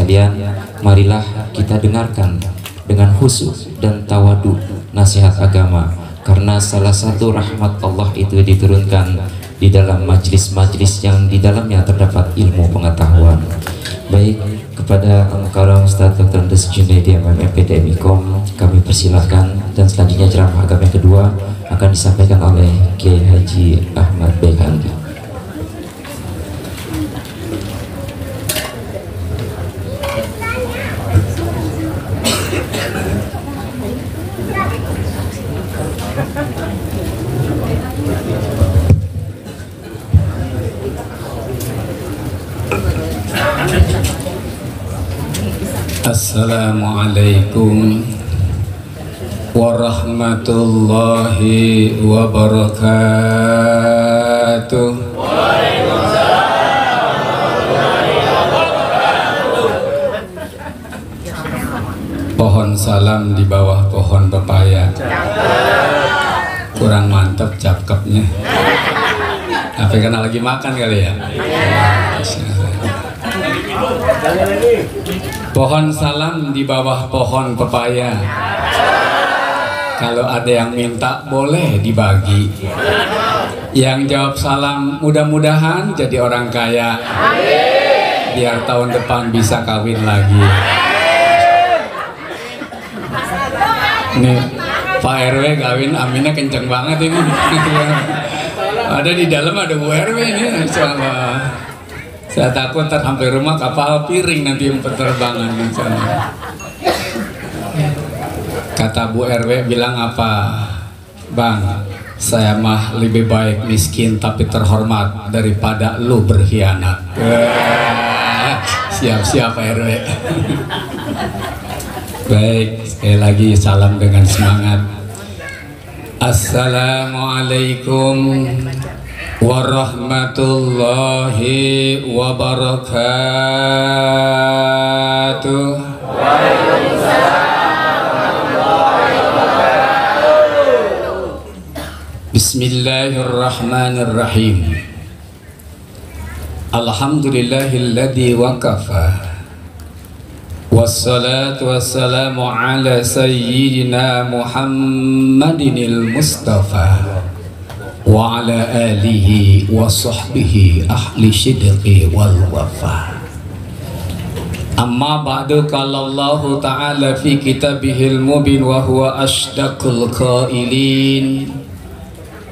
sekalian, marilah kita dengarkan dengan khusyuk dan tawadu nasihat agama, karena salah satu rahmat Allah itu diturunkan di dalam majlis-majlis yang di dalamnya terdapat ilmu pengetahuan. Baik, kepada Al-Mukarram Ustaz Dr. Andes Junaidi MPDMIKOM kami persilahkan, dan selanjutnya ceramah agama yang kedua akan disampaikan oleh Kiai Haji Ahmad Baikandi. Assalamualaikum warahmatullahi wabarakatuh. Pohon salam di bawah pohon pepaya. Kurang mantap cakepnya. Apa karena lagi makan kali ya? Pohon salam di bawah pohon pepaya. Kalau ada yang minta boleh dibagi. Yang jawab salam mudah-mudahan jadi orang kaya. Biar tahun depan bisa kawin lagi. Nih Pak RW kawin, aminnya kenceng banget ini. Ada di dalam ada Bu RW ini, insyaallah. Saya takut ntar sampai rumah kapal piring nanti yang penerbangan. Kata Bu RW bilang apa? Bang, saya mah lebih baik miskin tapi terhormat daripada lu berkhianat. Siap-siap Pak RW. Baik, sekali lagi salam dengan semangat. Assalamualaikum warahmatullahi wabarakatuh. Bismillahirrahmanirrahim. Alhamdulillahilladzi waqafa. Wassalatu wassalamu ala sayyidina Muhammadinil Mustafa wa ala alihi wa sahbihi ahli sidqi wal wafa. Amma ba'du, qala Allah ta'ala fi kitabihil mubin wa huwa ashdaqul qailin.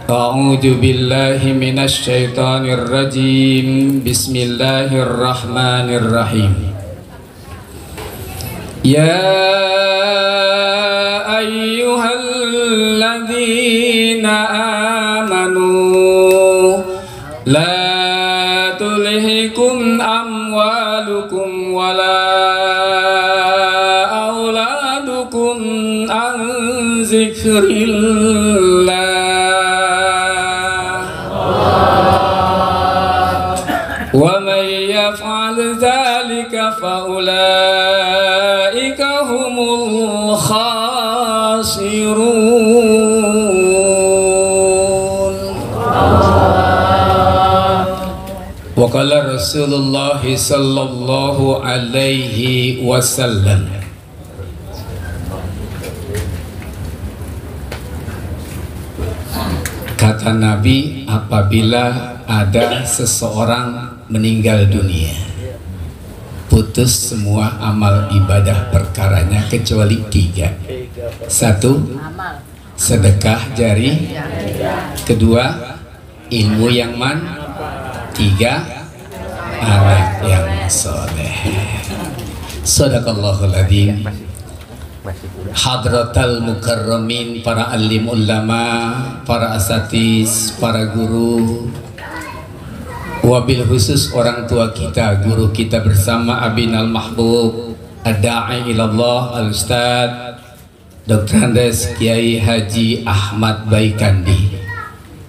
A'udzu billahi minasy syaithanir rajim. Bismillahirrahmanirrahim. Ya ayyuhalladzina amanu la tulhikum amwalukum wala auladukum an zikrillah wa man yaf'al dzalika fa ulaika humul khasirun. Wa qala Rasulullah sallallahu alaihi wasallam, kata Nabi, apabila ada seseorang meninggal dunia, putus semua amal ibadah perkaranya kecuali 3. 1. Sedekah jari. 2. Ilmu yang 3. Anak yang soleh. Sadaqallahul adzim. Hadratal mukarramin, para alim ulama, para asatiz, para guru, wabil khusus orang tua kita, guru kita bersama Abinal Mahbub Ad-Da'i ilallah Al-Ustadz Dr. Andes Kiai Haji Ahmad Baikandi.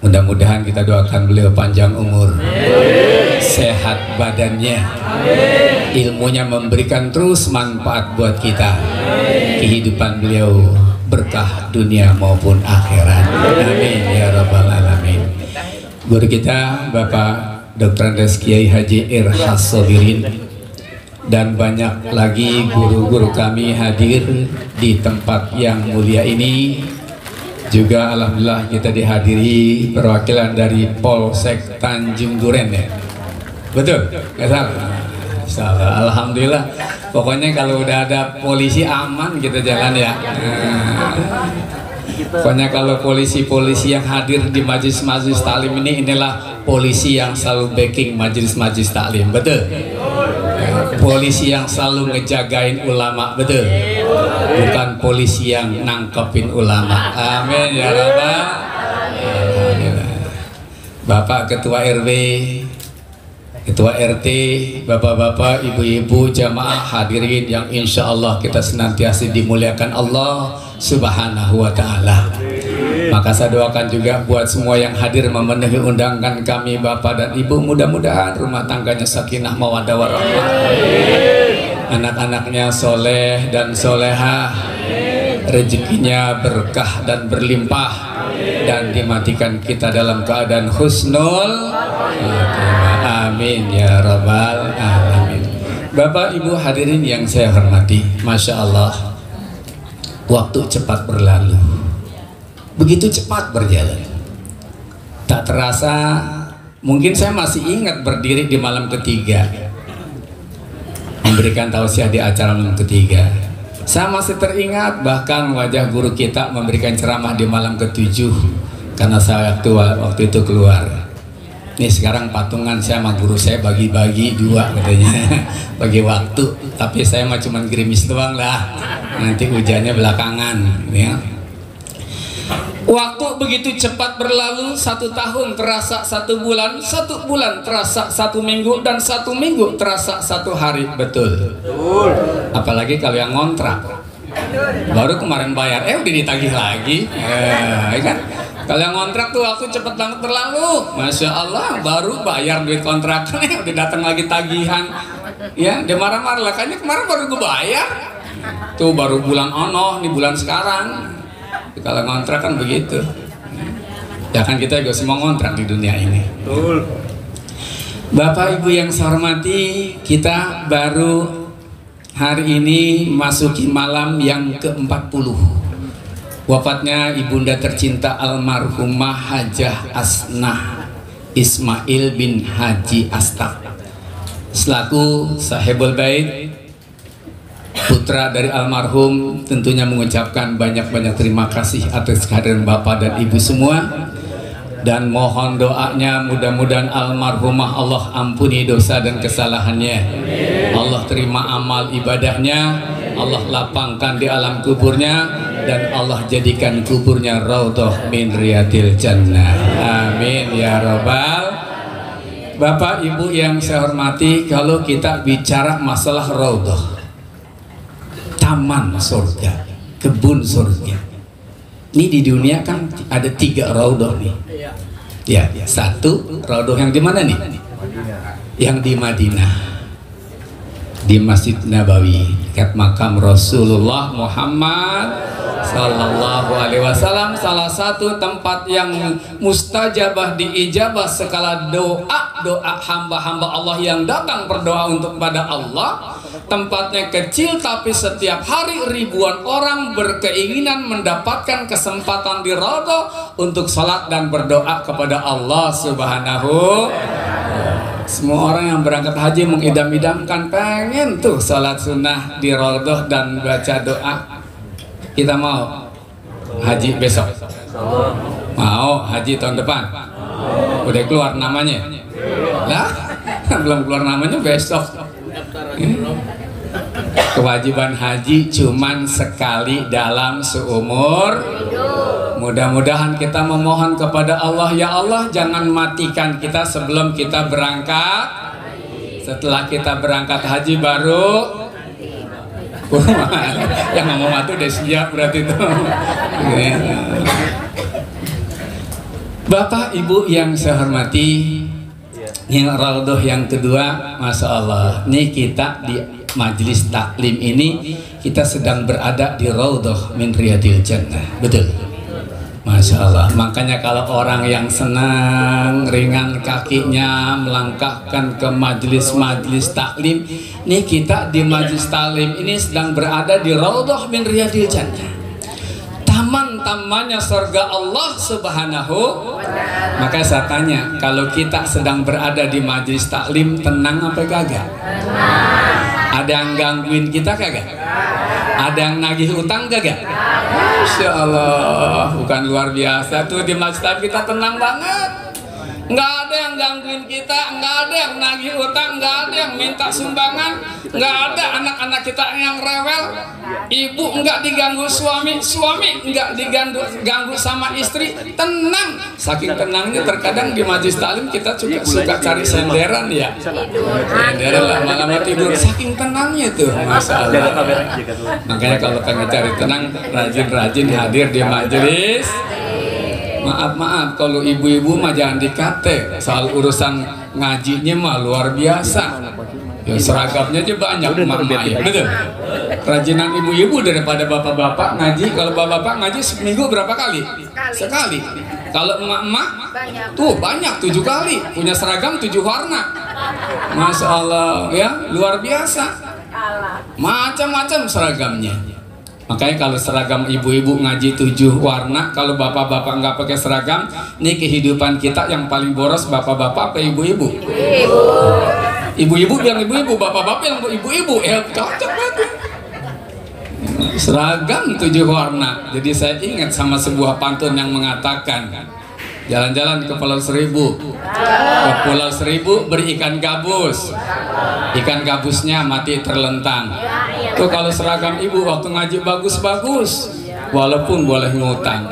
Mudah-mudahan kita doakan beliau panjang umur, sehat badannya, ilmunya memberikan terus manfaat buat kita, kehidupan beliau berkah dunia maupun akhirat. Amin ya rabbal alamin. Guru kita Bapak Dr. Andes Kiai Haji Irhas Sobirin dan banyak lagi guru-guru kami hadir di tempat yang mulia ini. Juga alhamdulillah kita dihadiri perwakilan dari Polsek Tanjung Duren ya. Betul? Nggak salah? Salah. Alhamdulillah. Pokoknya kalau udah ada polisi aman kita jalan ya. Pokoknya kalau polisi-polisi yang hadir di majelis-majelis taklim ini, inilah polisi yang selalu backing majelis-majelis taklim. Betul? Polisi yang selalu ngejagain ulama. Betul? Bukan polisi yang nangkepin ulama. Amin ya Rabbal. Bapak Ketua RW, Ketua RT, bapak-bapak, ibu-ibu, jamaah hadirin yang insya Allah kita senantiasa dimuliakan Allah Subhanahu wa ta'ala. Maka saya doakan juga buat semua yang hadir memenuhi undangan kami Bapak dan Ibu, mudah-mudahan rumah tangganya sakinah mawaddah warahmah, anak-anaknya soleh dan solehah, rezekinya berkah dan berlimpah, dan dimatikan kita dalam keadaan husnul khatimah. Amin ya rabbal alamin. Bapak Ibu hadirin yang saya hormati, Masya Allah, waktu cepat berlalu, begitu cepat berjalan. Tak terasa, mungkin saya masih ingat berdiri di malam ketiga, memberikan tausiah di acara malam ketiga. Saya masih teringat bahkan wajah guru kita memberikan ceramah di malam ketujuh, karena saya waktu itu keluar. Nih sekarang patungan saya sama guru saya bagi-bagi dua katanya, bagi waktu. Tapi saya mah cuman gerimis doang lah, nanti hujannya belakangan ya. Waktu begitu cepat berlalu, 1 tahun terasa 1 bulan, 1 bulan terasa 1 minggu, dan 1 minggu terasa 1 hari. Betul. Apalagi kalau yang ngontrak, baru kemarin bayar, udah ditagih lagi, ya kan? Kalau yang ngontrak tuh waktu cepet banget berlalu, Masya Allah, baru bayar duit kontrakan, udah datang lagi tagihan, ya, dia marah-marah lah, kayaknya kemarin baru gue bayar, tuh baru bulan ono, nih bulan sekarang. Kalau ngontrak kan begitu, ya kan kita juga semua ngontrak di dunia ini. Bapak Ibu yang saya hormati, kita baru hari ini masuki malam yang ke-40 wafatnya ibunda tercinta almarhumah Hajah Asnah Ismail bin Haji Astaq selaku sahibul bait, putra dari almarhum. Tentunya mengucapkan banyak-banyak terima kasih atas kehadiran Bapak dan Ibu semua, dan mohon doanya mudah-mudahan almarhumah Allah ampuni dosa dan kesalahannya, Allah terima amal ibadahnya, Allah lapangkan di alam kuburnya, dan Allah jadikan kuburnya raudhah min riyadil jannah. Amin ya rabbal. Bapak Ibu yang saya hormati, kalau kita bicara masalah raudhah, taman surga, kebun surga, ini di dunia kan ada 3 raudhah nih. Ya, 1 raudhah yang di mana nih? Yang di Madinah, di Masjid Nabawi, dekat makam Rasulullah Muhammad Sallallahu Alaihi Wasallam. Salah satu tempat yang mustajabah, diijabah sekala doa hamba-hamba Allah yang datang berdoa untuk kepada Allah. Tempatnya kecil, tapi setiap hari ribuan orang berkeinginan mendapatkan kesempatan di raudhah untuk salat dan berdoa kepada Allah Subhanahu. Semua orang yang berangkat haji mengidam-idamkan pengen tuh salat sunnah di raudhah dan baca doa. Kita mau haji besok? Mau haji tahun depan? Udah keluar namanya? Lah, belum keluar namanya besok. Kewajiban haji cuman sekali dalam seumur. Mudah-mudahan kita memohon kepada Allah, ya Allah jangan matikan kita sebelum kita berangkat. Setelah kita berangkat haji baru yang ngomong itu udah siap berarti itu. Bapak Ibu yang saya hormati, yang raudhah yang kedua, Masya Allah, nih kita di majelis taklim ini kita sedang berada di raudhah min riyadil jannah. Betul? Masya Allah. Makanya kalau orang yang senang ringan kakinya melangkahkan ke majelis-majelis taklim, nih kita di majelis taklim ini sedang berada di Raudhah min Riyadil Jannah, taman-tamannya surga Allah Subhanahu. Maka saya tanya, kalau kita sedang berada di majelis taklim, tenang apa kagak? Ada yang gangguin kita kagak? Ada yang nagih utang kagak? Masya Allah, bukan luar biasa tuh di majelis taklim kita tenang banget. Nggak ada yang gangguin kita, nggak ada yang nagih utang, nggak ada yang minta sumbangan, nggak ada anak-anak kita yang rewel, ibu nggak diganggu suami, suami nggak diganggu sama istri, tenang. Saking tenangnya terkadang di majelis taklim kita juga suka cari senderan ya, senderan lama-lama tidur, saking tenangnya tuh, Masya Allah. Makanya kalau pengen cari tenang, rajin-rajin hadir di majelis. Maaf kalau ibu-ibu mah jangan dikate soal urusan ngajinya mah luar biasa ya, seragamnya aja banyak emak-emak ya, betul. Rajinan ibu-ibu daripada bapak-bapak ngaji. Kalau bapak-bapak ngaji seminggu berapa kali? Sekali. Kalau emak-emak tuh banyak 7 kali, punya seragam 7 warna. Masya Allah ya, luar biasa, macam-macam seragamnya. Makanya kalau seragam ibu-ibu ngaji 7 warna, kalau bapak-bapak nggak pakai seragam, ini kehidupan kita yang paling boros bapak-bapak apa ibu-ibu? Ibu-ibu yang ibu-ibu, bapak-bapak yang ibu-ibu, ya cocok banget. Seragam 7 warna. Jadi saya ingat sama sebuah pantun yang mengatakan, jalan-jalan ke Pulau Seribu, ke Pulau Seribu beri ikan gabus, ikan gabusnya mati terlentang. Tuh kalau seragam ibu waktu ngaji bagus-bagus, walaupun boleh ngutang.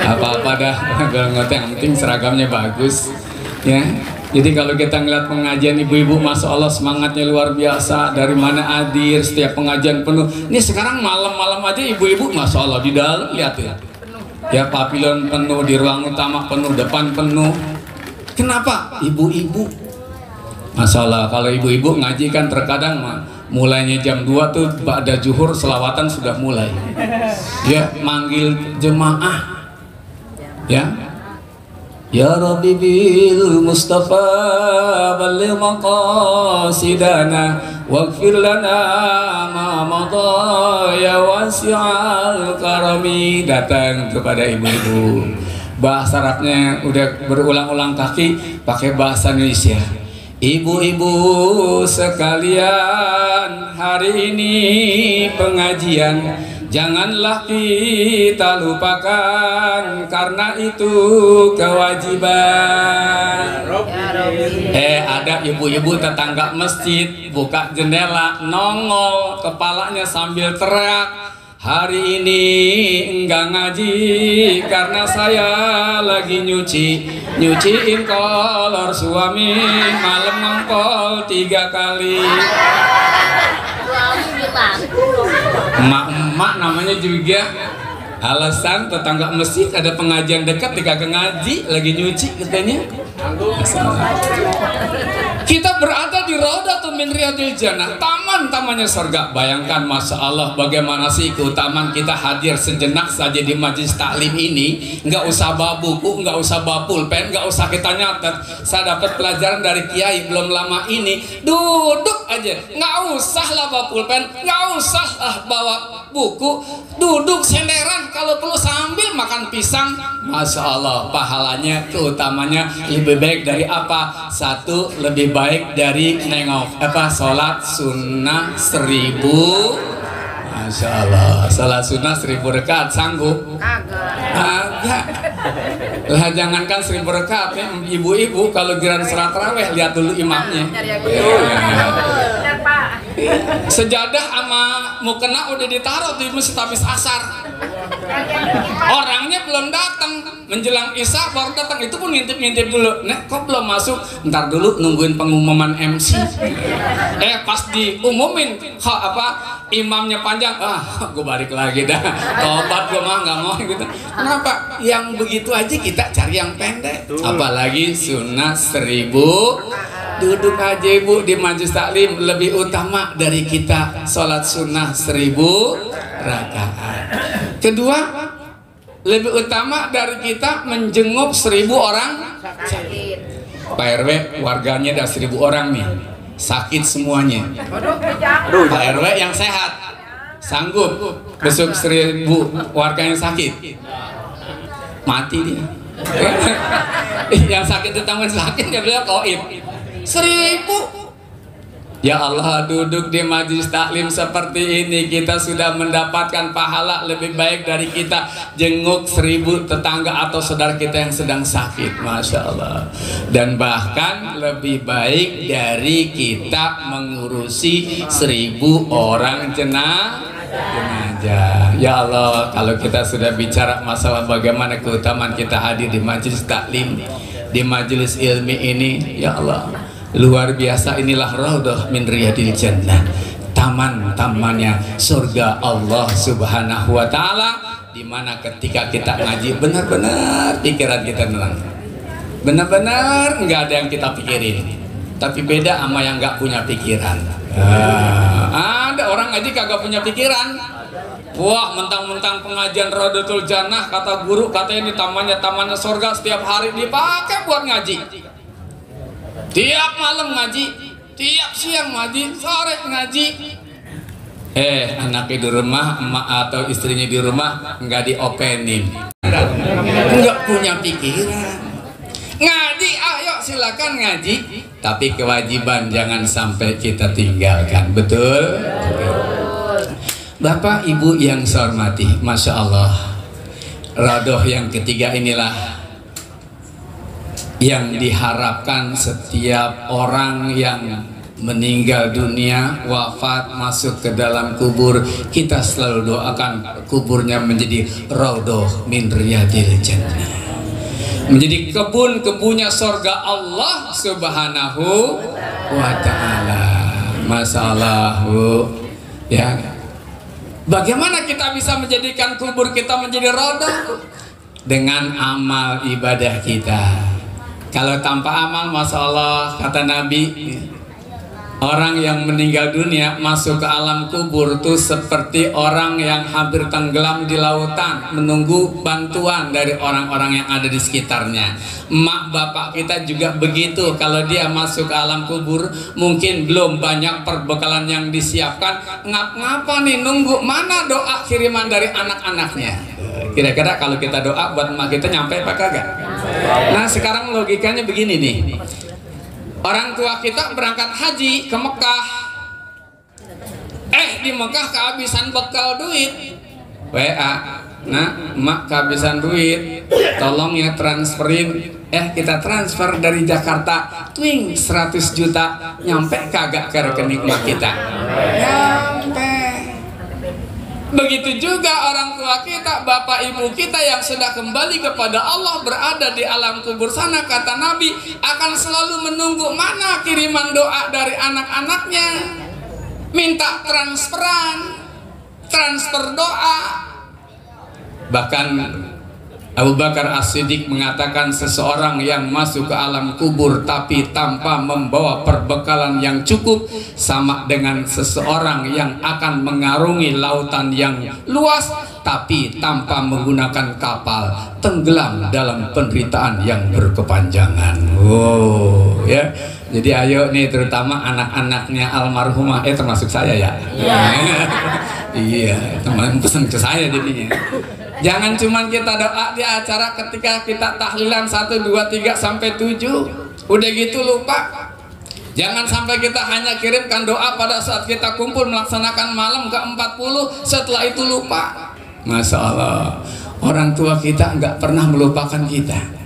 Apa-apa dah, kalau ngutang yang penting seragamnya bagus ya. Jadi kalau kita ngeliat pengajian ibu-ibu, Masya Allah semangatnya luar biasa. Dari mana hadir, setiap pengajian penuh. Ini sekarang malam-malam aja ibu-ibu, Masya Allah di dalam lihat ya. Ya papilon penuh, di ruang utama penuh, depan penuh. Kenapa? Ibu-ibu. Masya Allah, kalau ibu-ibu ngaji kan terkadang mulainya jam 2 tuh pada zuhur selawatan sudah mulai. Ya manggil jemaah. Ya. Ya Rabbi bil Mustafa balligh maqasidana waghfir lana ma madha ya wasi'al karami. Datang kepada ibu-ibu, bahasa Arabnya udah berulang-ulang kaki pakai bahasa Indonesia. Ibu-ibu sekalian, hari ini pengajian janganlah kita lupakan, karena itu kewajiban. Ada ibu-ibu tetangga masjid buka jendela, nongol kepalanya sambil teriak, hari ini enggak ngaji karena saya lagi nyuciin kolor suami, malam ngongkol 3 kali. Emak-emak namanya juga alasan tetangga masjid ada pengajian dekat dikagak ngaji, lagi nyuci katanya. Kita berada di Raudhatun min Riyadil Jannah, taman-tamannya surga. Bayangkan, Masya Allah, bagaimana sih keutamaan kita hadir sejenak saja di majelis taklim ini. Nggak usah bawa buku, nggak usah bawa pulpen, nggak usah kita nyatet. Saya dapat pelajaran dari kiai belum lama ini, duduk aja, nggak usah lah bawa pulpen, nggak usah lah bawa buku, duduk senderan, kalau perlu sambil makan pisang. Masya Allah, pahalanya, keutamanya lebih baik dari apa? Satu, lebih baik dari nengok sholat sunnah 1000. Masya Allah, sholat sunnah 1000 rakaat sanggup? Agak lah, jangankan 1000 rakaat ya, ibu-ibu kalau giliran salat tarawih lihat dulu imamnya. Sejadah sama mukena udah ditaruh di masjid habis asar, orangnya belum datang, menjelang isya baru datang, itu pun ngintip-ngintip dulu. Nek kok belum masuk, ntar dulu nungguin pengumuman MC. Pas diumumin imamnya panjang, gue balik lagi dah, tobat gue mah nggak mau gitu. Kenapa? Yang begitu aja kita cari yang pendek, apalagi sunnah 1000. Duduk aja ibu di majelis taklim, lebih utama dari kita sholat sunnah 1000 rakaat. Kedua, lebih utama dari kita menjenguk 1000 orang sakit. Pak RW warganya ada 1000 orang nih sakit semuanya. Pak RW yang sehat sanggup besok 1000 warga yang sakit mati dia. Yang sakit itu taman sakit dia bilang koib 1000. Ya Allah, duduk di majelis taklim seperti ini kita sudah mendapatkan pahala lebih baik dari kita jenguk 1000 tetangga atau saudara kita yang sedang sakit. Masya Allah. Dan bahkan lebih baik dari kita mengurusi 1000 orang jenazah. Ya Allah, kalau kita sudah bicara masalah bagaimana keutamaan kita hadir di majelis taklim, di majelis ilmi ini, ya Allah, luar biasa. Inilah raudhah min riyadil jannah, taman-tamannya surga Allah Subhanahu wa taala, di mana ketika kita ngaji benar-benar pikiran kita tenang. Benar-benar nggak ada yang kita pikirin. Tapi beda sama yang nggak punya pikiran. Ada orang ngaji kagak punya pikiran. Wah, mentang-mentang pengajian Raudhatul Jannah kata guru, katanya ini tamannya surga, setiap hari dipakai buat ngaji. Tiap malam ngaji, tiap siang ngaji, sore ngaji. Anaknya di rumah, emak atau istrinya di rumah nggak diopenin, nggak punya pikiran. Ngaji, ayo silakan ngaji, tapi kewajiban jangan sampai kita tinggalkan. Betul? Bapak Ibu yang saya hormati, Masya Allah, raudhah yang ketiga inilah yang diharapkan setiap orang yang meninggal dunia, wafat, masuk ke dalam kubur, kita selalu doakan kuburnya menjadi raudhah min riyadil jannah, menjadi kebun-kebunnya surga Allah Subhanahu wa ta'ala. Masya Allah, Bu. Ya, bagaimana kita bisa menjadikan kubur kita menjadi raudhah? Dengan amal ibadah kita. Kalau tanpa amal, Masya Allah, kata Nabi, orang yang meninggal dunia masuk ke alam kubur itu seperti orang yang hampir tenggelam di lautan menunggu bantuan dari orang-orang yang ada di sekitarnya. Mak bapak kita juga begitu, kalau dia masuk ke alam kubur mungkin belum banyak perbekalan yang disiapkan, ngapa nih nunggu mana doa kiriman dari anak-anaknya. Kira-kira kalau kita doa buat emak kita nyampe apa kagak? Nah, sekarang logikanya begini nih, orang tua kita berangkat haji ke Mekah, di Mekah kehabisan bekal duit, WA, nah emak kehabisan duit, tolong ya transferin. Kita transfer dari Jakarta, twing 100 juta, nyampe kagak ke rekening emak kita? Nyampe. Begitu juga orang tua kita, bapak ibu kita yang sudah kembali kepada Allah, berada di alam kubur sana, kata Nabi, akan selalu menunggu mana kiriman doa dari anak-anaknya, minta transfer doa. Bahkan Abu Bakar As-Siddiq mengatakan, seseorang yang masuk ke alam kubur tapi tanpa membawa perbekalan yang cukup sama dengan seseorang yang akan mengarungi lautan yang luas tapi tanpa menggunakan kapal, tenggelam dalam penderitaan yang berkepanjangan. Oh, ya. Jadi ayo nih, terutama anak-anaknya almarhumah, termasuk saya ya. Iya, teman pesan ke saya jadinya. Jangan cuma kita doa di acara ketika kita tahlilan 1, 2, 3 sampai 7, udah gitu lupa. Jangan sampai kita hanya kirimkan doa pada saat kita kumpul melaksanakan malam ke-40, setelah itu lupa. Masya Allah, orang tua kita nggak pernah melupakan kita.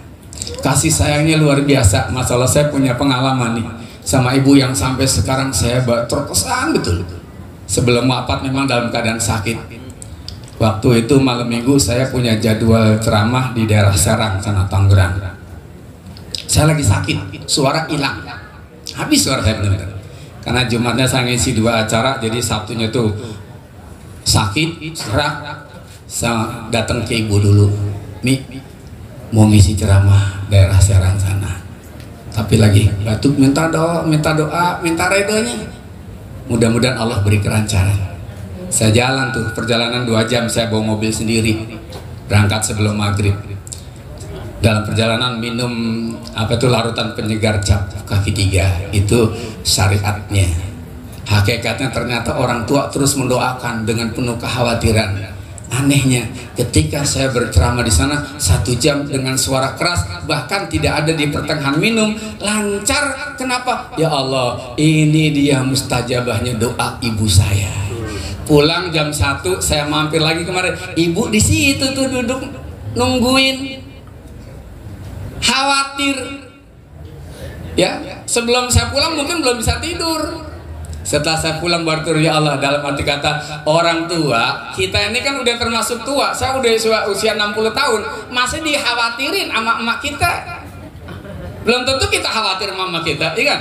Kasih sayangnya luar biasa. Masya Allah, saya punya pengalaman nih sama ibu yang sampai sekarang saya terkesan betul. Sebelum wafat memang dalam keadaan sakit. Waktu itu malam minggu saya punya jadwal ceramah di daerah Serang sana, Tangerang. Saya lagi sakit, suara hilang, habis suara saya benar-benar. Karena Jumatnya saya ngisi 2 acara, jadi Sabtunya tuh sakit, serak. Saya datang ke ibu dulu, Mi, mau ngisi ceramah daerah Serang sana, tapi lagi batuk, minta doa, minta redonya. Mudah-mudahan Allah beri kelancaran. Saya jalan tuh, perjalanan 2 jam, saya bawa mobil sendiri. berangkat sebelum maghrib. Dalam perjalanan minum larutan penyegar cap kaki 3, itu syariatnya. Hakikatnya ternyata orang tua terus mendoakan dengan penuh kekhawatiran. Anehnya, ketika saya berceramah di sana 1 jam dengan suara keras, bahkan tidak ada di pertengahan minum, lancar. Kenapa? Ya Allah, ini dia mustajabahnya doa ibu saya. Pulang jam 1, saya mampir lagi kemarin, ibu di situ tuh duduk nungguin. Khawatir, ya. Sebelum saya pulang mungkin belum bisa tidur. Setelah saya pulang baru tidur. Ya Allah, dalam arti kata orang tua kita ini kan udah termasuk tua. Saya udah usia 60 tahun, masih dikhawatirin sama emak kita. Belum tentu kita khawatir sama emak kita, iya kan?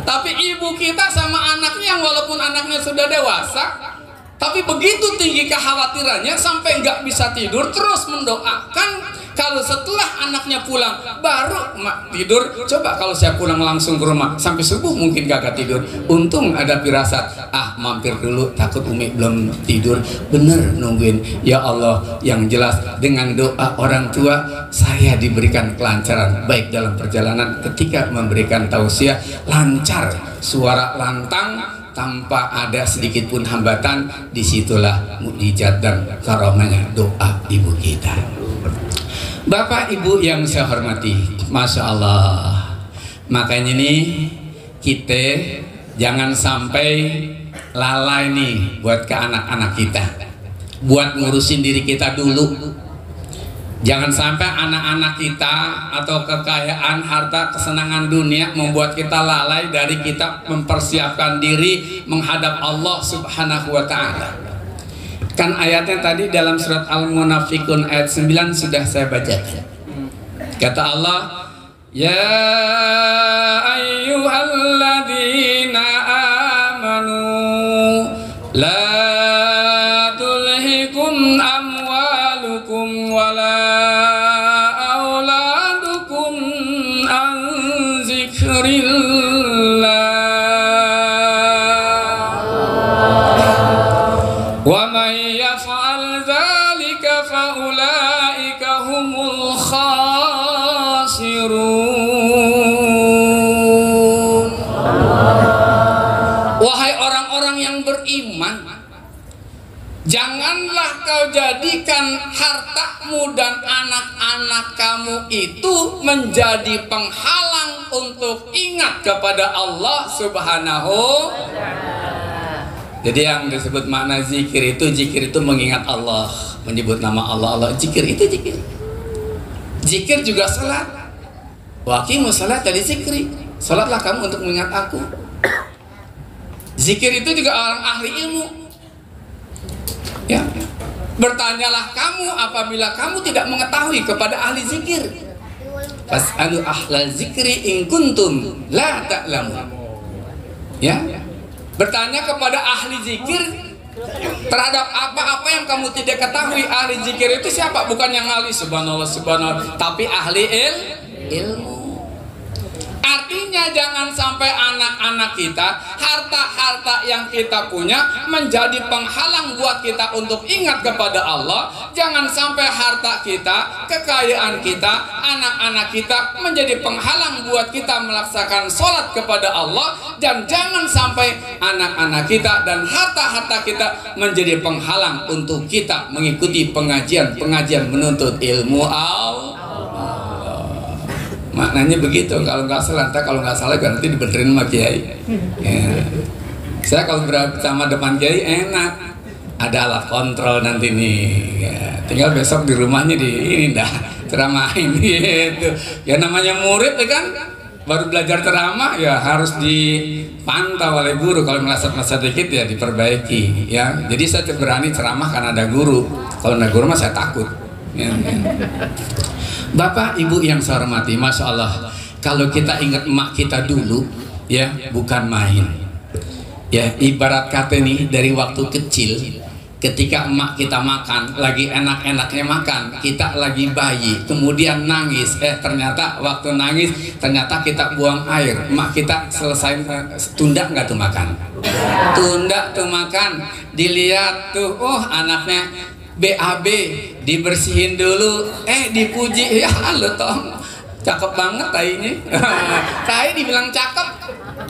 Tapi ibu kita sama anaknya, yang walaupun anaknya sudah dewasa, tapi begitu tinggi kekhawatirannya sampai nggak bisa tidur, terus mendoakan. Kalau setelah anaknya pulang baru mak tidur. Coba kalau saya pulang langsung ke rumah sampai subuh mungkin gak tidur. Untung ada firasat, mampir dulu, takut Umi belum tidur. Bener nungguin. Ya Allah, yang jelas dengan doa orang tua saya diberikan kelancaran baik dalam perjalanan, ketika memberikan tausiah lancar, suara lantang tanpa ada sedikit pun hambatan. Disitulah mukjizat dan karamahnya doa ibu kita. Bapak Ibu yang saya hormati, Masya Allah. Makanya nih kita jangan sampai lalai nih buat ke anak-anak kita, buat ngurusin diri kita dulu. Jangan sampai anak-anak kita atau kekayaan, harta, kesenangan dunia membuat kita lalai dari kita mempersiapkan diri menghadap Allah Subhanahu wa Ta'ala. Kan ayatnya tadi dalam surat Al-Munafikun ayat 9 sudah saya baca. Kata Allah, ya ayyuhalladzina amanu la tulhikum amwalukum wala auladukum an zikrillah wa man yaf'al dzalika faulaika humul khasirun. Wahai orang-orang yang beriman, janganlah kau jadikan hartamu dan anak-anak kamu itu menjadi penghalang untuk ingat kepada Allah Subhanahu. Jadi yang disebut makna zikir itu mengingat Allah, menyebut nama Allah. Allah zikir itu zikir. Zikir juga salat. Wa aqimus salata li zikri. Salatlah kamu untuk mengingat aku. Zikir itu juga orang ahli ilmu. Ya. Bertanyalah kamu apabila kamu tidak mengetahui kepada ahli zikir. Fas'alu ahlal zikri in kuntum la ta'lamun. Ya. Bertanya kepada ahli zikir terhadap apa-apa yang kamu tidak ketahui. Ahli zikir itu siapa? Bukan yang ahli subhanallah subhanallah, tapi ahli ilmu. Artinya jangan sampai anak-anak kita, harta-harta yang kita punya menjadi penghalang buat kita untuk ingat kepada Allah. Jangan sampai harta kita, kekayaan kita, anak-anak kita menjadi penghalang buat kita melaksanakan sholat kepada Allah. Dan jangan sampai anak-anak kita dan harta-harta kita menjadi penghalang untuk kita mengikuti pengajian-pengajian menuntut ilmu Allah. Maknanya begitu. Kalau nggak salah, kalau nggak salah nanti dibenerin sama kiai. Ya. Saya kalau bersama depan kiai enak, ada alat kontrol nanti nih. Ya. Tinggal besok di rumahnya ini dah ceramahin gitu. Ya namanya murid ya kan, baru belajar ceramah ya harus dipantau oleh guru. Kalau meleset-meleset dikit ya diperbaiki. Ya. Jadi saya berani ceramah karena ada guru. Kalau ada guru mah saya takut. Ya. Bapak Ibu yang saya hormati, Masya Allah, kalau kita ingat emak kita dulu ya bukan main ya. Ibarat kata nih, dari waktu kecil ketika emak kita makan, lagi enak-enaknya makan, kita lagi bayi, kemudian nangis, ternyata waktu nangis ternyata kita buang air, emak kita selesai tunda nggak tuh makan, tunda tuh makan, dilihat tuh, oh anaknya BAB dibersihin dulu, dipuji, ya lo tong cakep banget tainya. Tai dibilang cakep,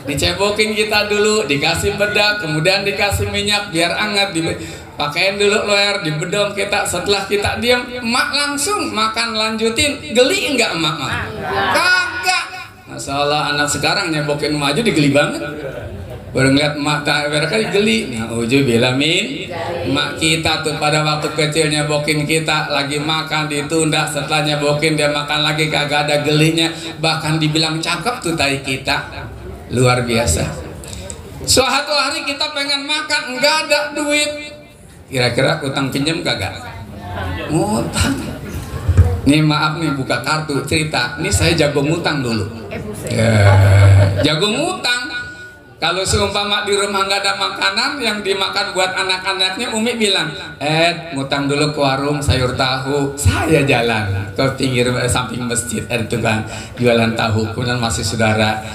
dicebokin kita dulu, dikasih bedak, kemudian dikasih minyak biar hangat, pakein dulu luar, dibedong kita. Setelah kita diam, emak langsung makan lanjutin. Geli enggak emak? Kagak. Masalah anak sekarang nyebokin emak aja digeli banget. Baru ngeliat emak mereka geli. Nah, ujubillah min. Emak kita tuh pada waktu kecil nyebokin kita lagi makan ditunda, setelah nyebokin dia makan lagi kagak ada gelinya, bahkan dibilang cakep tuh tai kita. Luar biasa. Suatu hari kita pengen makan, enggak ada duit. Kira-kira utang pinjam kagak? Ngutang. Nih maaf nih buka kartu cerita. Nih saya jago ngutang dulu. Jago ngutang. Kalau seumpama di rumah nggak ada makanan yang dimakan buat anak-anaknya, Umi bilang, ngutang dulu ke warung sayur tahu. Saya jalan ke pinggir samping masjid, itu kan jualan tahu. Kemudian masih saudara,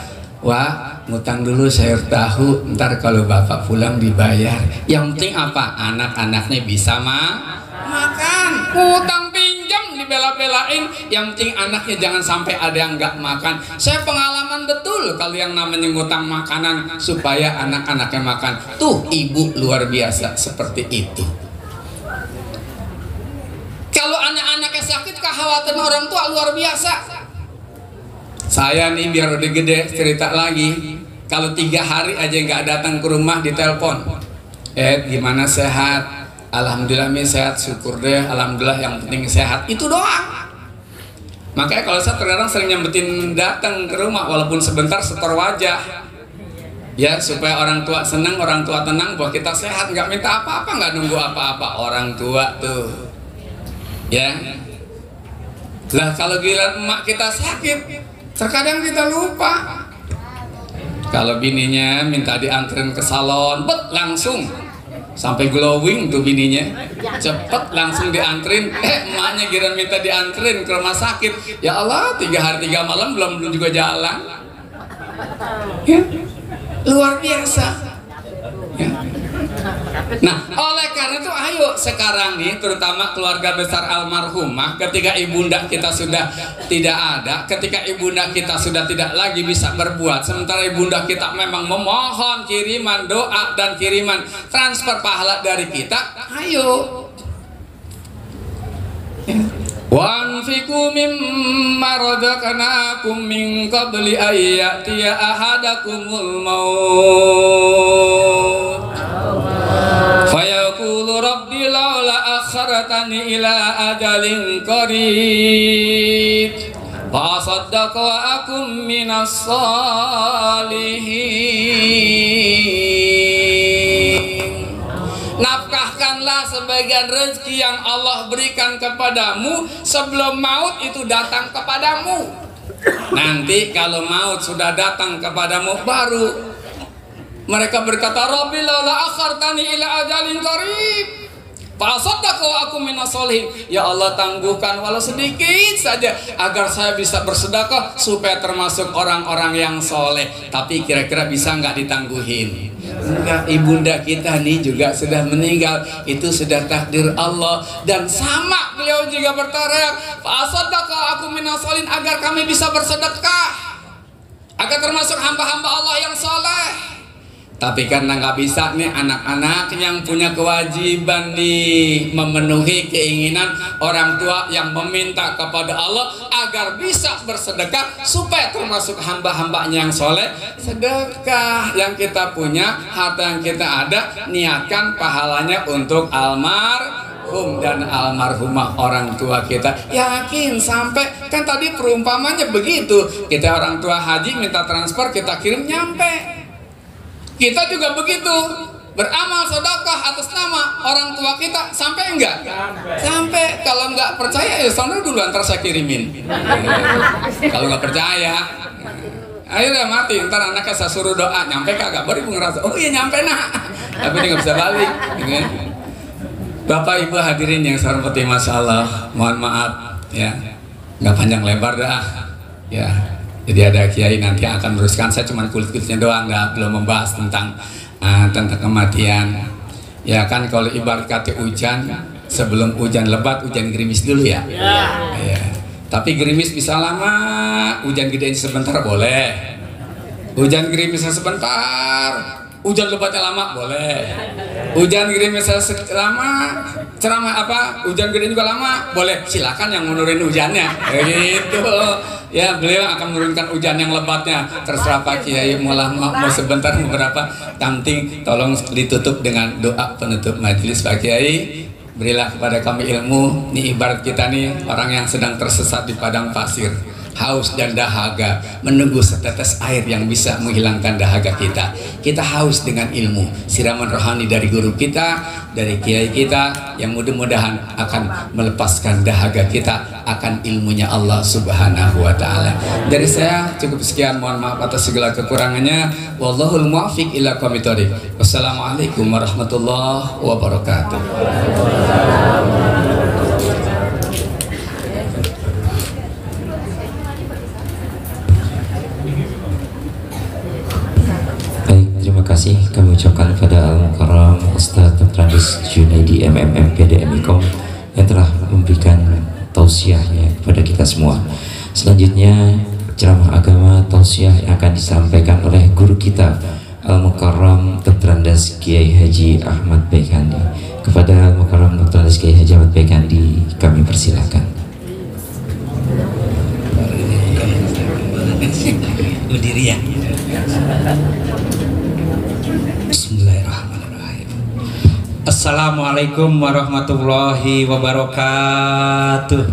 wah ngutang dulu sayur tahu, ntar kalau bapak pulang dibayar. Yang penting apa? Anak-anaknya bisa makan. Utang pinjam dibela-belain, yang penting anaknya jangan sampai ada yang nggak makan. Saya pengalaman betul kalau yang namanya ngutang makanan supaya anak-anaknya makan. Tuh ibu luar biasa seperti itu. Kalau anak-anaknya sakit, kekhawatiran orang tua luar biasa. Saya nih biar udah gede cerita lagi, kalau 3 hari aja nggak datang ke rumah ditelepon, gimana sehat? Alhamdulillah mi sehat, syukur deh, alhamdulillah yang penting sehat, itu doang. Makanya kalau saya terkadang sering nyampetin datang ke rumah walaupun sebentar, setor wajah, ya supaya orang tua senang, orang tua tenang bahwa kita sehat, nggak minta apa-apa, nggak nunggu apa-apa orang tua tuh, ya. Lah kalau giliran emak kita sakit, terkadang kita lupa. Kalau bininya minta dianterin ke salon, langsung sampai glowing tuh bininya, cepet langsung dianterin. Emaknya kira minta dianterin ke rumah sakit. Ya Allah, 3 hari 3 malam belum juga jalan. Ya, luar biasa. Ya. Nah, oleh karena itu ayo sekarang nih, terutama keluarga besar almarhumah, ketika ibunda kita sudah tidak ada, ketika ibunda kita sudah tidak lagi bisa berbuat, sementara ibunda kita memang memohon kiriman doa dan kiriman transfer pahala dari kita, ayo. Wanfiku mimma razaqnakum min qabli ay ya'tiya ahadakumul maut fayaqulu rabbi laula akhartani ila ajalin qarib fa asaddaqa wa akum minas salihin. Nafkahkanlah sebagian rezeki yang Allah berikan kepadamu sebelum maut itu datang kepadamu. Nanti kalau maut sudah datang kepadamu, baru mereka berkata, Rabbi laula akhartani ila ajalin qarib fa asaddaqa wa akum minas sholihin. Ya Allah, tangguhkan walau sedikit saja agar saya bisa bersedekah supaya termasuk orang-orang yang soleh. Tapi kira-kira bisa nggak ditangguhin? Enggak, ibunda kita nih juga sudah meninggal, itu sudah takdir Allah. Dan sama beliau juga berteriak, fa asaddaqa aku minas sholihin, agar kami bisa bersedekah, agar termasuk hamba-hamba Allah yang soleh. Tapi karena nggak bisa nih, anak-anak yang punya kewajiban nih memenuhi keinginan orang tua yang meminta kepada Allah agar bisa bersedekah supaya termasuk hamba-hambanya yang soleh. Sedekah yang kita punya, harta yang kita ada, niatkan pahalanya untuk almarhum dan almarhumah orang tua kita. Yakin sampai, kan tadi perumpamannya begitu, kita orang tua haji minta transfer, kita kirim nyampe. Kita juga begitu, beramal sedekah atas nama orang tua kita, sampai enggak? Sampai. Kalau enggak percaya ya sono dulu, ntar saya kirimin. Kalau enggak percaya, ayo udah mati, ntar anaknya saya suruh doa, nyampe kagak? Baru ibu ngerasa, oh iya nyampe nak, tapi dia nggak bisa balik. Bapak Ibu hadirin yang saya hormati, masya Allah, mohon maaf ya, nggak panjang lebar dah, ya. Jadi ada kiai nanti yang akan meneruskan, saya cuma kulit-kulitnya doang, belum membahas tentang kematian. Ya kan, kalau ibarat kata hujan, sebelum hujan lebat, hujan gerimis dulu ya. Ya. Tapi gerimis bisa lama, hujan gedein sebentar boleh. Hujan gerimisnya sebentar, hujan lebatnya lama boleh. Hujan gerimisnya lama, hujan gede juga lama boleh. Silakan yang menurunin hujannya, gitu. Ya, beliau akan menurunkan hujan yang lebatnya. Terserah Pak Kiai mau lama, mau sebentar, mau berapa. Penting tolong ditutup dengan doa penutup majelis Pak Kiai. Berilah kepada kami ilmu. Ini ibarat kita nih orang yang sedang tersesat di padang pasir, haus dan dahaga, menunggu setetes air yang bisa menghilangkan dahaga kita. Kita haus dengan ilmu, siraman rohani dari guru kita, dari kiai kita, yang mudah-mudahan akan melepaskan dahaga kita akan ilmunya Allah Subhanahu wa Ta'ala. Dari saya cukup sekian, mohon maaf atas segala kekurangannya. Wallahul muwaffiq ila aqwamit thoriq. Wassalamualaikum warahmatullahi wabarakatuh. Terima kasih kami ucapkan kepada Al-Mukarram Ustaz Dr. Andes Junaidi MMM PDMikom yang telah memberikan tausiahnya kepada kita semua. Selanjutnya ceramah agama tausiah yang akan disampaikan oleh guru kita Al-Mukarram Dr. Andes Kiai Haji Ahmad Baikandi. Kepada Al-Mukarram Dr. Andes Kiai Haji Ahmad Baikandi kami persilakan. Berdiri ya. Bismillahirrahmanirrahim. Assalamualaikum warahmatullahi wabarakatuh.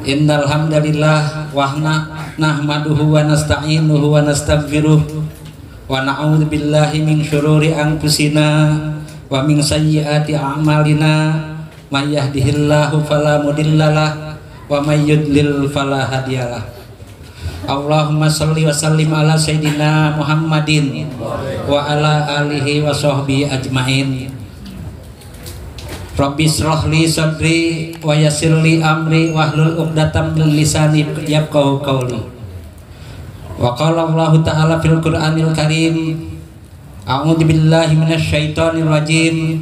Innal hamdalillah wa nahmaduhu wa nasta'inuhu wa nastaghfiruh wa na'udzu billahi min syururi anfusina wa min sayyiati a'malina may yahdihillahu fala mudhillalah wa may yudlil fala hadiyalah. Allahumma sholli wa sallim ala sayyidina Muhammadin wa ala alihi wa sahbihi ajmain. Rabbi shrah li sadri wa yassir li amri wahlul 'uqdatam min lisani yafqahu qawli. Wa qala Allah ta'ala fil Qur'anil Karim, a'udzu billahi minasy syaithanir rajim.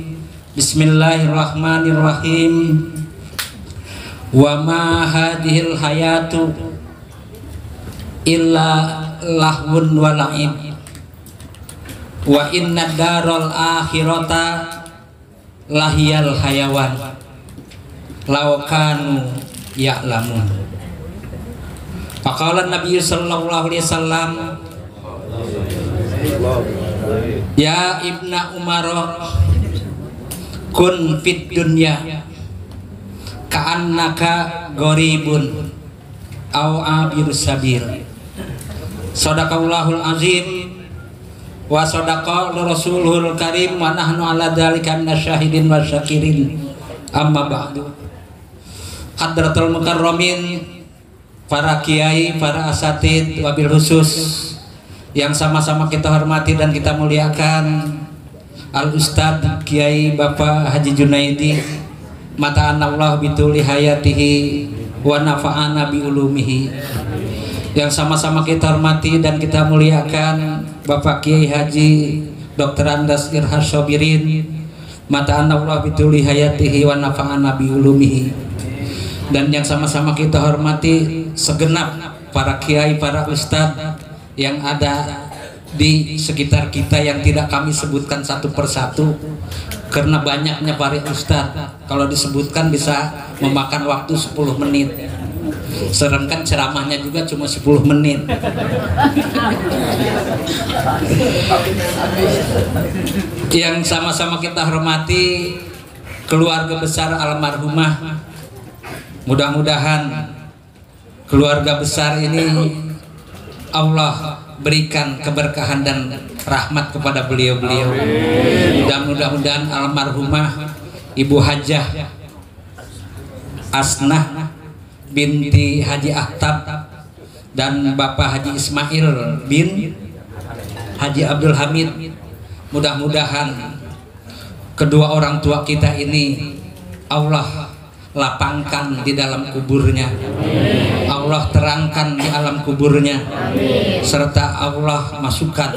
Bismillahirrahmanirrahim. Wa ma hadhil hayatu illa lahwun wa la'ib wa inna daral akhirata lahiyal hayawan law kanu ya'lamun. Faqala Nabi sallallahu alaihi wasallam, ya ibna Umar, kun fid dunya ka'annaka gharibun aw abirus sabil. Sadaqallahul azim wa sadaqa rasuluhul karim wa nahnu ala dzalika minasyahidin wa syakirin. Amma ba'du. Hadratul mukarramin, para kiai, para asatid, wabil khusus yang sama-sama kita hormati dan kita muliakan, Al Ustad Kiai Bapak Haji Junaidi, mata'anallahu bituli hayatihi wa nafa'ana bi ulumihi. Yang sama-sama kita hormati dan kita muliakan Bapak Kiai Haji Dr. Andes Irhas Sobirin, mata'anallahu bituli hayatihi wa nafa'ana bi ulumihi. Dan yang sama-sama kita hormati segenap para kiai, para ustadz yang ada di sekitar kita yang tidak kami sebutkan satu persatu karena banyaknya para ustadz. Kalau disebutkan bisa memakan waktu 10 menit. Sedangkan ceramahnya juga cuma 10 menit. Yang sama-sama kita hormati keluarga besar almarhumah. Mudah-mudahan keluarga besar ini Allah berikan keberkahan dan rahmat kepada beliau-beliau. Dan mudah-mudahan almarhumah Ibu Hajah Asnah binti Haji Ahtab dan Bapak Haji Ismail bin Haji Abdul Hamid, mudah-mudahan kedua orang tua kita ini Allah lapangkan di dalam kuburnya, Allah terangkan di alam kuburnya, serta Allah masukkan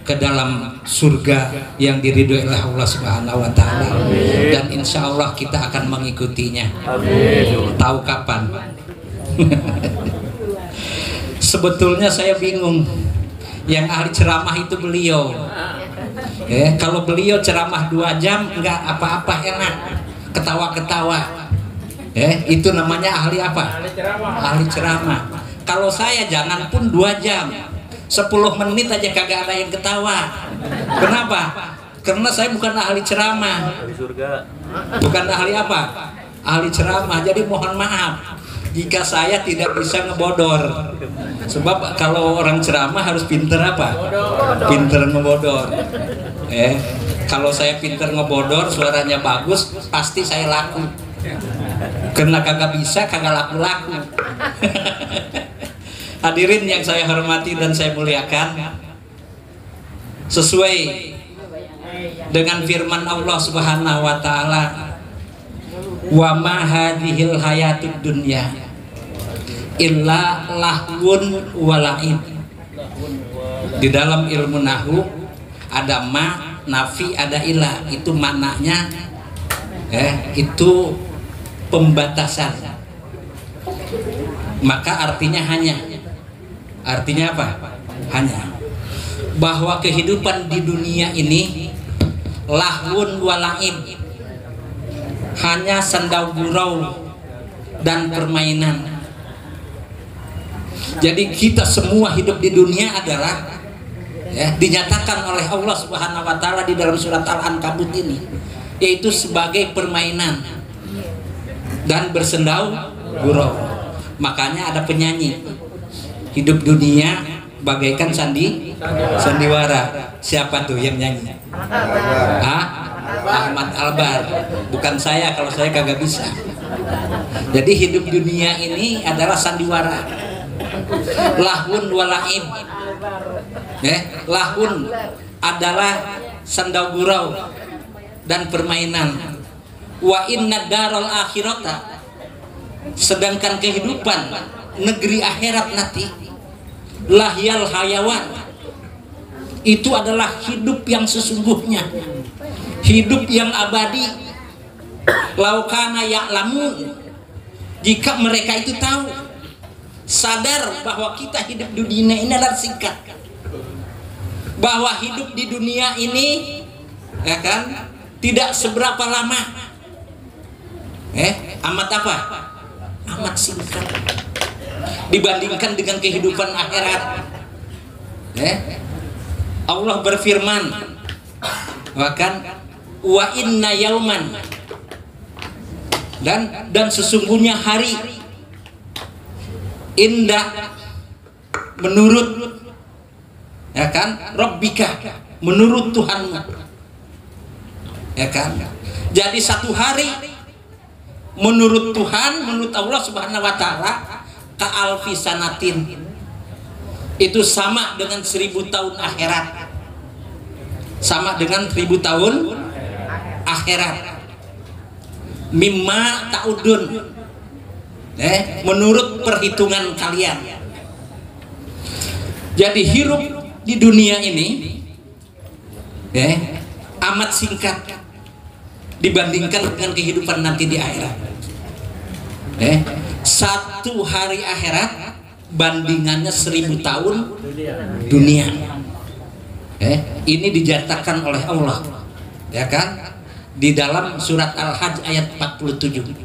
ke dalam surga yang diridhoi oleh Allah Subhanahu wa taala. Dan insya Allah kita akan mengikutinya. Tahu kapan? Sebetulnya saya bingung. Yang ahli ceramah itu beliau. Kalau beliau ceramah 2 jam enggak apa-apa, enak, ketawa-ketawa. Itu namanya ahli apa? Ahli ceramah. Kalau saya jangan pun 2 jam, 10 menit aja kagak ada yang ketawa. Kenapa? Karena saya bukan ahli ceramah. Bukan ahli apa? Ahli ceramah. Jadi mohon maaf jika saya tidak bisa ngebodor. Sebab kalau orang ceramah harus pinter apa? Pinter ngebodor. Kalau saya pinter ngebodor, suaranya bagus, pasti saya laku. Karena kagak bisa, kagak laku-laku. Hadirin yang saya hormati dan saya muliakan, sesuai dengan firman Allah Subhanahu wa taala, wa ma hadhil hayatud dunya illa lahwun wa la'ib. Di dalam ilmu nahwu ada ma, nafi, ada ilah. Itu maknanya itu pembatasan. Maka artinya hanya. Artinya apa? Hanya. Bahwa kehidupan di dunia ini lahwun wa la'ib, hanya sandau gurau dan permainan. Jadi kita semua hidup di dunia adalah dinyatakan oleh Allah Subhanahu wa taala di dalam surat Al-Ankabut ini, yaitu sebagai permainan dan bersendau gurau. Makanya ada penyanyi, hidup dunia bagaikan sandiwara. Siapa tuh yang nyanyi? Ahmad Albar. Bukan saya, kalau saya kagak bisa. Jadi hidup dunia ini adalah sandiwara. Lahun wa la'ib. Lahun adalah sandau gurau dan permainan. Wa inna daral akhirata, sedangkan kehidupan negeri akhirat nanti, lahyal hayawan, itu adalah hidup yang sesungguhnya, hidup yang abadi. Laukana ya'lamun, jika mereka itu tahu, sadar bahwa kita hidup di dunia ini adalah singkat, bahwa hidup di dunia ini tidak seberapa lama, amat apa? Amat singkat dibandingkan dengan kehidupan akhirat. Allah berfirman, bahkan wa inna yauman, dan sesungguhnya hari, indah menurut Rabbika, menurut Tuhanmu. Jadi satu hari menurut Tuhan, menurut Allah Subhanahu wa taala, ka alfi sanatin, itu sama dengan 1000 tahun akhirat. Sama dengan 1000 tahun akhirat. Mimma ta'udun, menurut perhitungan kalian. Jadi hidup di dunia ini amat singkat dibandingkan dengan kehidupan nanti di akhirat. Satu hari akhirat bandingannya 1000 tahun dunia. Ini dinyatakan oleh Allah, di dalam surat Al-Hajj ayat 47.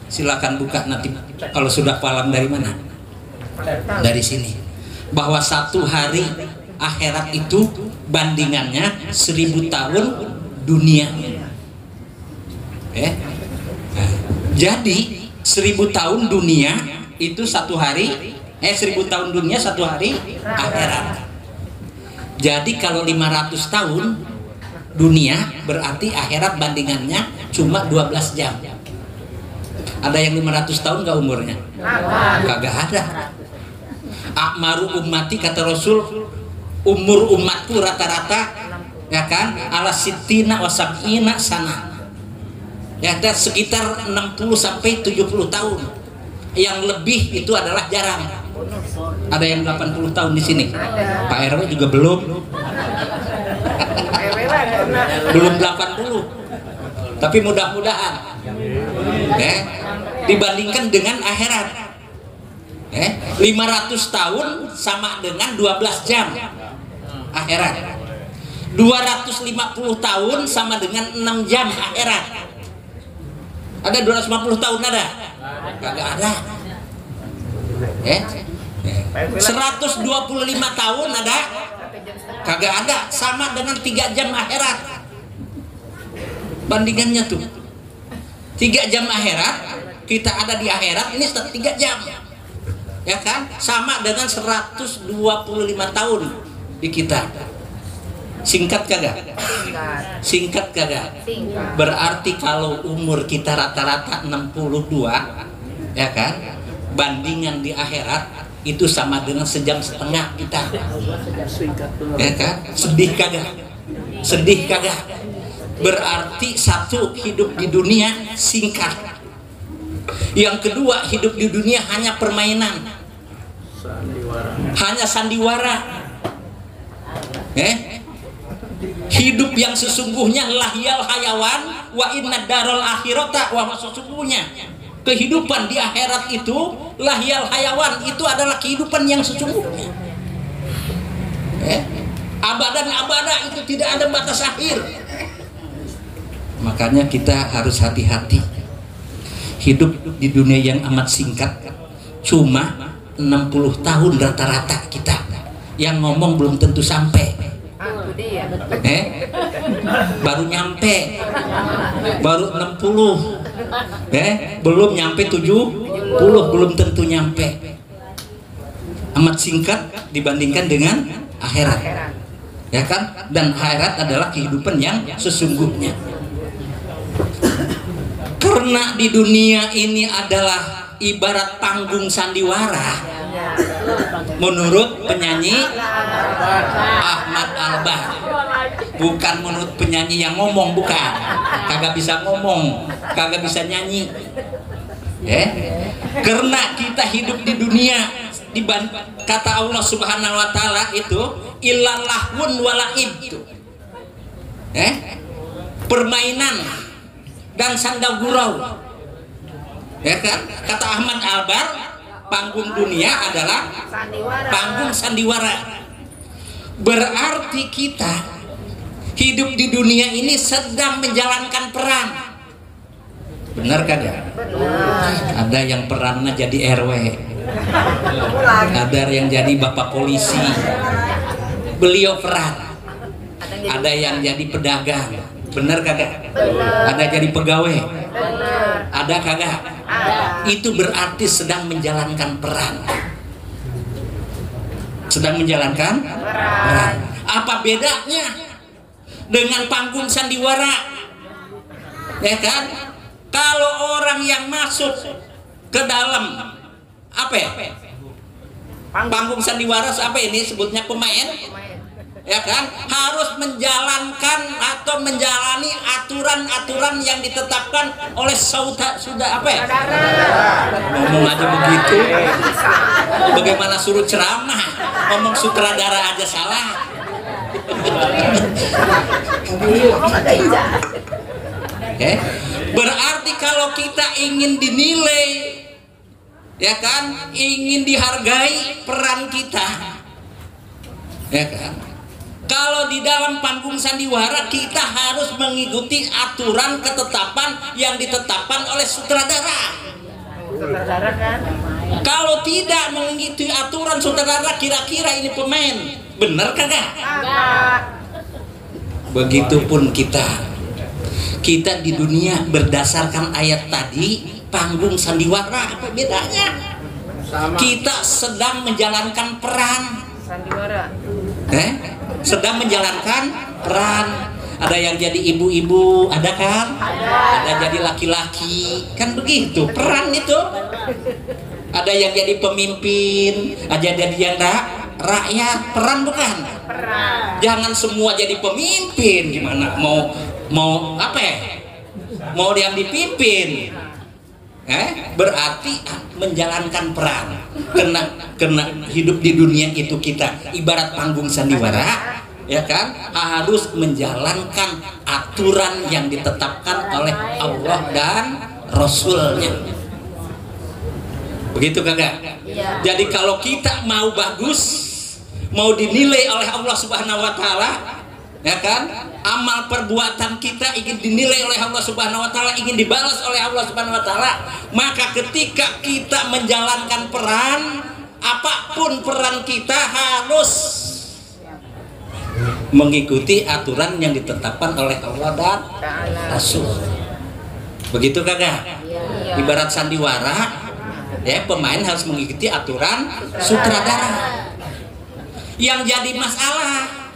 Silakan buka nanti kalau sudah paham dari mana. Dari sini, bahwa satu hari akhirat itu bandingannya 1000 tahun dunia. Jadi 1000 tahun dunia itu satu hari, 1000 tahun dunia satu hari akhirat. Jadi kalau 500 tahun dunia, berarti akhirat bandingannya cuma 12 jam. Ada yang 500 tahun gak umurnya? Kagak ada. Akmaru ummati, kata Rasul, umur umatku rata-rata ala sittina wa sab'ina sana, ada sekitar 60 sampai 70 tahun. Yang lebih itu adalah jarang. Ada yang 80 tahun di sini. Pak RW juga belum. Belum 80. Tapi mudah-mudahan dibandingkan dengan akhirat 500 tahun sama dengan 12 jam akhirat. 250 tahun sama dengan 6 jam akhirat. Ada 250 tahun ada? Kagak ada. 125 tahun ada? Kagak ada. Sama dengan 3 jam akhirat. Bandingannya tuh 3 jam akhirat, kita ada di akhirat ini 3 jam, ya kan? Sama dengan 125 tahun di kita. Singkat kagak? Singkat kagak? Berarti kalau umur kita rata-rata 62, ya kan? Bandingan di akhirat itu sama dengan 1,5 jam kita, ya kan? Sedih kagak? Sedih kagak? Berarti satu, hidup di dunia singkat. Yang kedua, hidup di dunia hanya permainan, hanya sandiwara. Hidup yang sesungguhnya lahyal hayawan wa inna darul akhirata, wa sesungguhnya kehidupan di akhirat itu lahyal hayawan, itu adalah kehidupan yang sesungguhnya. Abadan abada, itu tidak ada batas akhir. Makanya kita harus hati-hati. Hidup di dunia yang amat singkat, cuma 60 tahun rata-rata kita. Yang ngomong belum tentu sampai. Baru nyampe, baru 60, belum nyampe 70, belum tentu nyampe. Amat singkat dibandingkan dengan akhirat, ya kan? Dan akhirat adalah kehidupan yang sesungguhnya. Karena di dunia ini adalah ibarat panggung sandiwara, menurut penyanyi Ahmad Albar. Bukan menurut penyanyi yang ngomong, bukan. Kagak bisa ngomong, kagak bisa nyanyi. Karena kita hidup di dunia, kata Allah Subhanahu wa Ta'ala itu illalahun walaib, permainan dan sandal gurau, ya kan? Kata Ahmad Albar, panggung dunia adalah panggung sandiwara. Berarti kita hidup di dunia ini sedang menjalankan peran. Benar kagak? Ada yang perannya jadi RW, ada yang jadi bapak polisi, beliau peran. Ada yang jadi pedagang, bener kagak? Ada jadi pegawai, ada kagak? Itu berarti sedang menjalankan peran. Sedang menjalankan peran. Apa bedanya dengan panggung sandiwara? Ya kan? Kalau orang yang masuk ke dalam apa ya? Panggung sandiwara, apa ini sebutnya, pemain, ya kan, harus menjalankan atau menjalani aturan-aturan yang ditetapkan oleh sudah apa ya? Ngomong aja begitu. Bagaimana suruh ceramah, ngomong sutradara aja salah. Berarti kalau kita ingin dinilai, ya kan, ingin dihargai peran kita, ya kan, kalau di dalam panggung sandiwara kita harus mengikuti aturan ketetapan yang ditetapkan oleh sutradara. Sutradara kan? Kalau tidak mengikuti aturan sutradara, kira-kira ini pemain, bener kagak? Begitupun kita di dunia berdasarkan ayat tadi, panggung sandiwara, apa bedanya? Kita sedang menjalankan peran sandiwara. Sedang menjalankan peran. Ada yang jadi ibu-ibu, ada kan? Ada jadi laki-laki, kan begitu peran itu. Ada yang jadi pemimpin, ada jadi yang rakyat, peran bukan? Peran. Jangan semua jadi pemimpin, gimana mau apa ya? Mau yang dipimpin? Berarti menjalankan peran. Karena hidup di dunia itu kita ibarat panggung sandiwara, ya kan, harus menjalankan aturan yang ditetapkan oleh Allah dan Rasulnya. Begitu kagak? Jadi kalau kita mau bagus, mau dinilai oleh Allah Subhanahu wa taala, ya kan, amal perbuatan kita ingin dinilai oleh Allah Subhanahu wa taala, ingin dibalas oleh Allah Subhanahu wa taala, maka ketika kita menjalankan peran, apapun peran kita harus mengikuti aturan yang ditetapkan oleh Allah dan Rasul. Begitu kagak? Ibarat sandiwara, ya, pemain harus mengikuti aturan sutradara. Yang jadi masalah,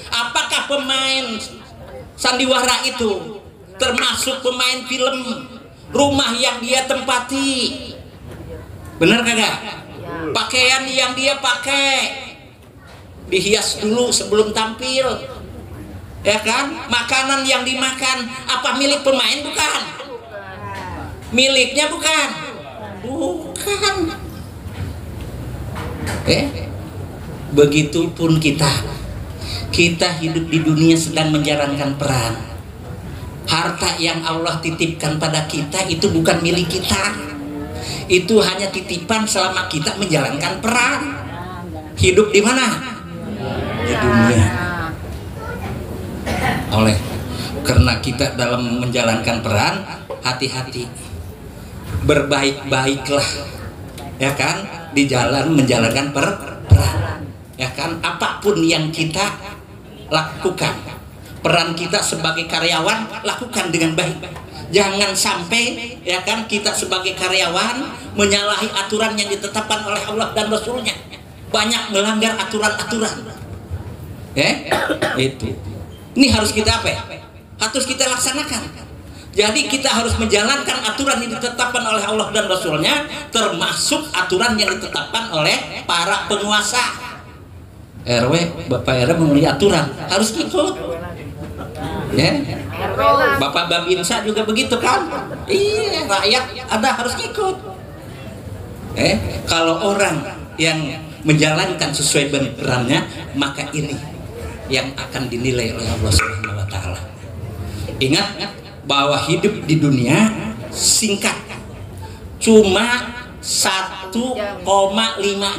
apakah pemain sandiwara itu termasuk pemain film rumah yang dia tempati? Benar kagak? Pakaian yang dia pakai dihias dulu sebelum tampil, ya kan? Makanan yang dimakan, apa milik pemain? Bukan. Miliknya bukan. Begitupun kita hidup di dunia sedang menjalankan peran. Harta yang Allah titipkan pada kita itu bukan milik kita, itu hanya titipan selama kita menjalankan peran. Hidup di mana? Di dunia. Karena kita dalam menjalankan peran, hati-hati, berbaik-baiklah, ya kan, di jalan menjalankan peran, ya kan. Apapun yang kita lakukan, peran kita sebagai karyawan, lakukan dengan baik. Jangan sampai, ya kan, kita sebagai karyawan menyalahi aturan yang ditetapkan oleh Allah dan Rasulnya, banyak melanggar aturan-aturan. Itu. Ini harus kita apa ya? Harus kita laksanakan. Jadi kita harus menjalankan aturan yang ditetapkan oleh Allah dan Rasulnya, termasuk aturan yang ditetapkan oleh para penguasa. RW, Bapak RW memiliki aturan, harus ikut. Ya. Bapak Babinsa juga begitu kan? Iya, rakyat ada harus ikut. Kalau orang yang menjalankan sesuai perannya, maka ini yang akan dinilai oleh Allah Subhanahu wa taala. Ingat bahwa hidup di dunia singkat, cuma 1,5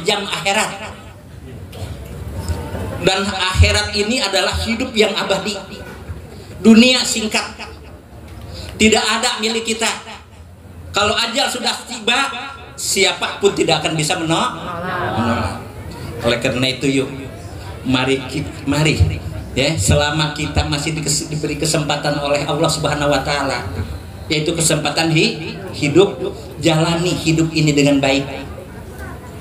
jam akhirat, dan akhirat ini adalah hidup yang abadi. Dunia singkat, tidak ada milik kita. Kalau ajal sudah tiba, siapapun tidak akan bisa menolak. Oleh karena itu, yuk, mari ya, selama kita masih diberi kesempatan oleh Allah Subhanahu wa taala, yaitu kesempatan hidup, jalani hidup ini dengan baik.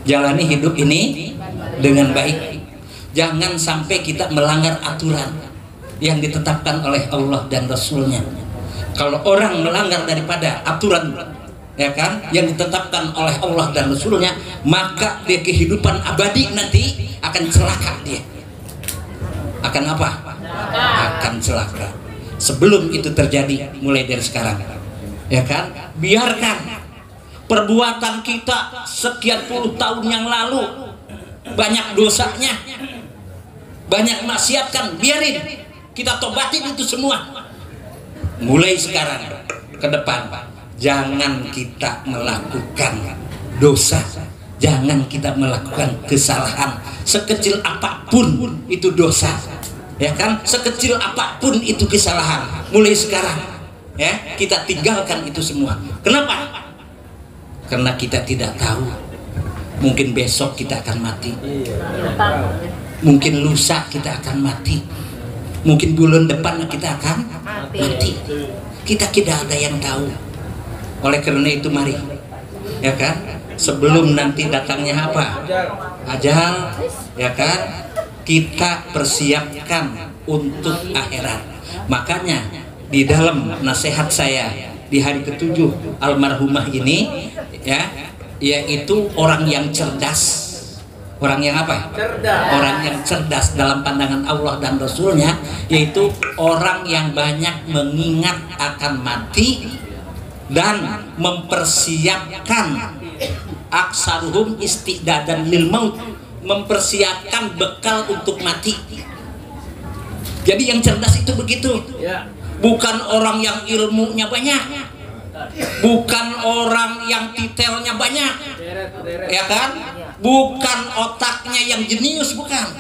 Jalani hidup ini dengan baik. Jangan sampai kita melanggar aturan yang ditetapkan oleh Allah dan Rasulnya. Kalau orang melanggar daripada aturan, ya kan, yang ditetapkan oleh Allah dan Rasulnya, maka dia kehidupan abadi nanti akan celaka. Dia akan apa? Akan celaka. Sebelum itu terjadi, mulai dari sekarang, ya kan, biarkan perbuatan kita sekian puluh tahun yang lalu banyak dosanya, banyak maksiatkan, biarin, kita tobatin itu semua. Mulai sekarang ke depan, jangan kita melakukan dosa, jangan kita melakukan kesalahan sekecil apapun itu dosa, ya kan, sekecil apapun itu kesalahan. Mulai sekarang, ya, kita tinggalkan itu semua. Kenapa? Karena kita tidak tahu, mungkin besok kita akan mati, mungkin lusa kita akan mati, mungkin bulan depan kita akan mati. Kita tidak ada yang tahu. Oleh karena itu, mari, ya kan, sebelum nanti datangnya apa? Ajal, ya kan, kita persiapkan untuk akhirat. Makanya di dalam nasihat saya di hari ke-7 almarhumah ini, ya, yaitu orang yang cerdas. Orang yang apa? Cerdas. Orang yang cerdas dalam pandangan Allah dan Rasulnya, yaitu orang yang banyak mengingat akan mati dan mempersiapkan aksaruhum istidadan lil maut, mempersiapkan bekal untuk mati. Jadi yang cerdas itu begitu, bukan orang yang ilmunya banyak, bukan orang yang detailnya banyak, ya kan? Bukan otaknya yang jenius, bukan.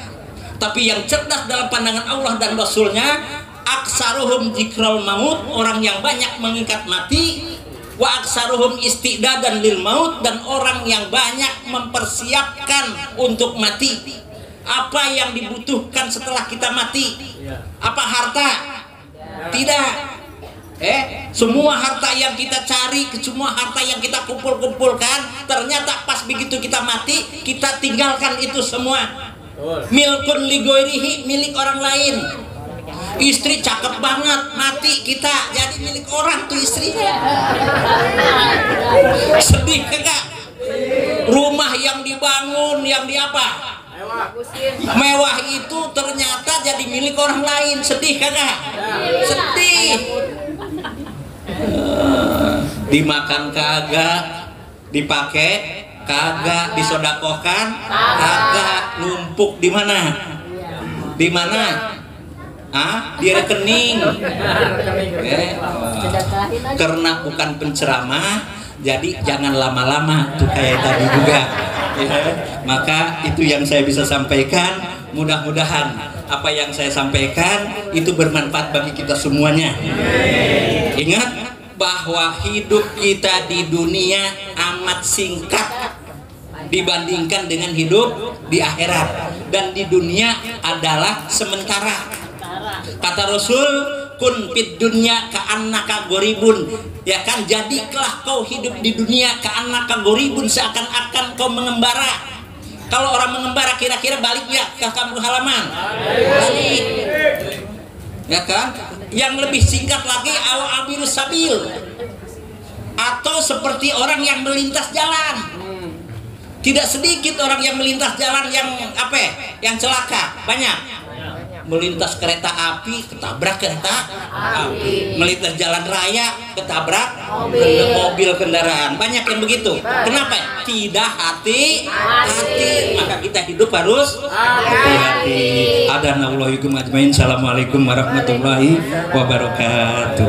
Tapi yang cerdas dalam pandangan Allah dan Rasulnya, aksaruhum dzikral maut, orang yang banyak mengingat mati, wa aksaruhum istidadan lil maut, dan orang yang banyak mempersiapkan untuk mati. Apa yang dibutuhkan setelah kita mati? Apa harta? Tidak. Semua harta yang kita cari, semua harta yang kita kumpulkan, ternyata pas begitu kita mati, kita tinggalkan itu semua. Milkun ligoirihi, milik orang lain. Istri cakep banget, mati kita jadi milik orang tuh istrinya. Sedih enggak? Rumah yang dibangun, yang di apa? Mewah itu ternyata jadi milik orang lain. Sedih kagak? Sedih. Dimakan kagak, dipakai kagak, disodakohkan kagak, numpuk di mana? Di mana? Di rekening. Karena bukan penceramah, jadi jangan lama-lama tuh kayak tadi juga. Maka itu yang saya bisa sampaikan. Mudah-mudahan apa yang saya sampaikan itu bermanfaat bagi kita semuanya. Ingat bahwa hidup kita di dunia amat singkat dibandingkan dengan hidup di akhirat, dan di dunia adalah sementara. Kata Rasul, kun fid dunya ka'annaka goribun, ya kan, jadilah kau hidup di dunia ka'annaka goribun, seakan-akan kau mengembara. Kalau orang mengembara kira-kira balik ya ke kampung halaman? Balik, ya kan? Yang lebih singkat lagi aw abirus sabil, atau seperti orang yang melintas jalan. Tidak sedikit orang yang melintas jalan yang yang celaka, banyak. Melintas kereta api, ketabrak kereta api. Melintas jalan raya, ketabrak mobil kendaraan. Banyak yang begitu. Kenapa? Tidak hati-hati. Maka kita hidup harus hati-hati. Adanallahu ikum ajmain. Assalamualaikum warahmatullahi wabarakatuh.